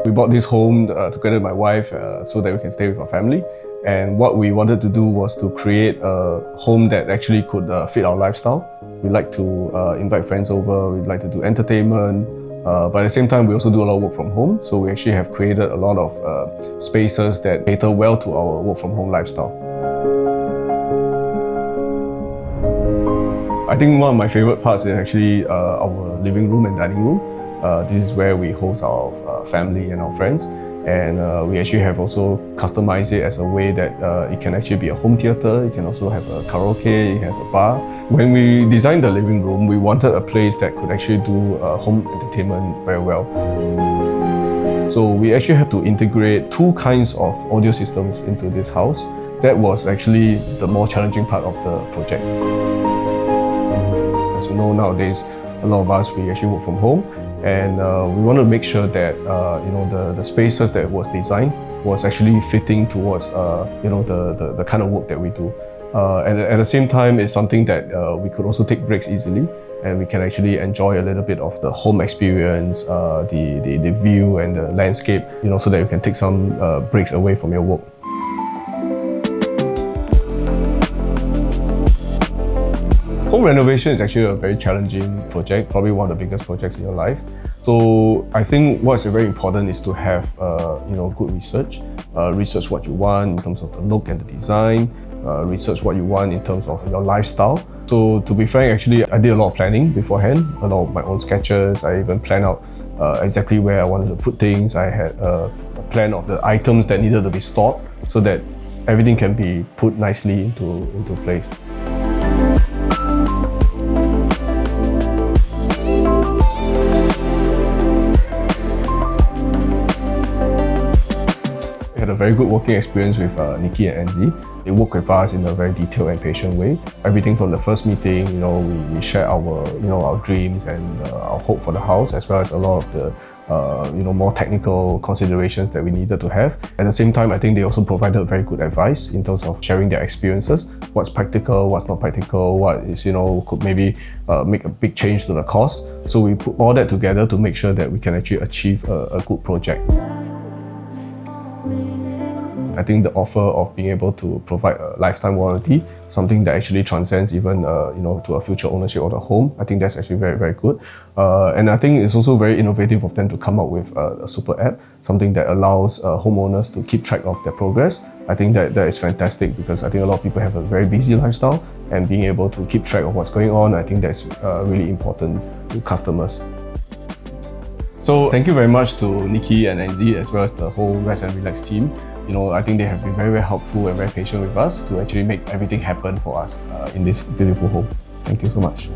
We bought this home together with my wife so that we can stay with our family. And what we wanted to do was to create a home that actually could fit our lifestyle. We like to invite friends over, we like to do entertainment, but at the same time we also do a lot of work from home. So we actually have created a lot of spaces that cater well to our work from home lifestyle. I think one of my favorite parts is actually our living room and dining room. This is where we host our family and our friends, and we actually have also customized it as a way that it can actually be a home theater. It can also have a karaoke, it has a bar. When we designed the living room, we wanted a place that could actually do home entertainment very well. So we actually had to integrate two kinds of audio systems into this house. That was actually the more challenging part of the project. As you know, nowadays, a lot of us, we actually work from home, and we want to make sure that the spaces that was designed was actually fitting towards the kind of work that we do. And at the same time, it's something that we could also take breaks easily, and we can actually enjoy a little bit of the home experience, the view and the landscape, so that you can take some breaks away from your work. Home renovation is actually a very challenging project, probably one of the biggest projects in your life. So I think what's very important is to have good research. Research what you want in terms of the look and the design. Research what you want in terms of your lifestyle. So to be frank, actually, I did a lot of planning beforehand, a lot of my own sketches. I even planned out exactly where I wanted to put things. I had a plan of the items that needed to be stored so that everything can be put nicely into place. We had a very good working experience with Nicky and Anzie. They work with us in a very detailed and patient way. Everything from the first meeting, we share our dreams and our hope for the house, as well as a lot of the more technical considerations that we needed to have. At the same time, I think they also provided very good advice in terms of sharing their experiences, what's practical, what's not practical, what is could maybe make a big change to the cost. So we put all that together to make sure that we can actually achieve a good project. I think the offer of being able to provide a lifetime warranty, something that actually transcends even to a future ownership of the home, I think that's actually very, very good. And I think it's also very innovative of them to come up with a super app, something that allows homeowners to keep track of their progress. I think that is fantastic, because I think a lot of people have a very busy lifestyle, and being able to keep track of what's going on, I think that's really important to customers. So thank you very much to Nicky and Anzie, as well as the whole Rezt+Relax team. I think they have been very, very helpful and very patient with us to actually make everything happen for us in this beautiful home. Thank you so much.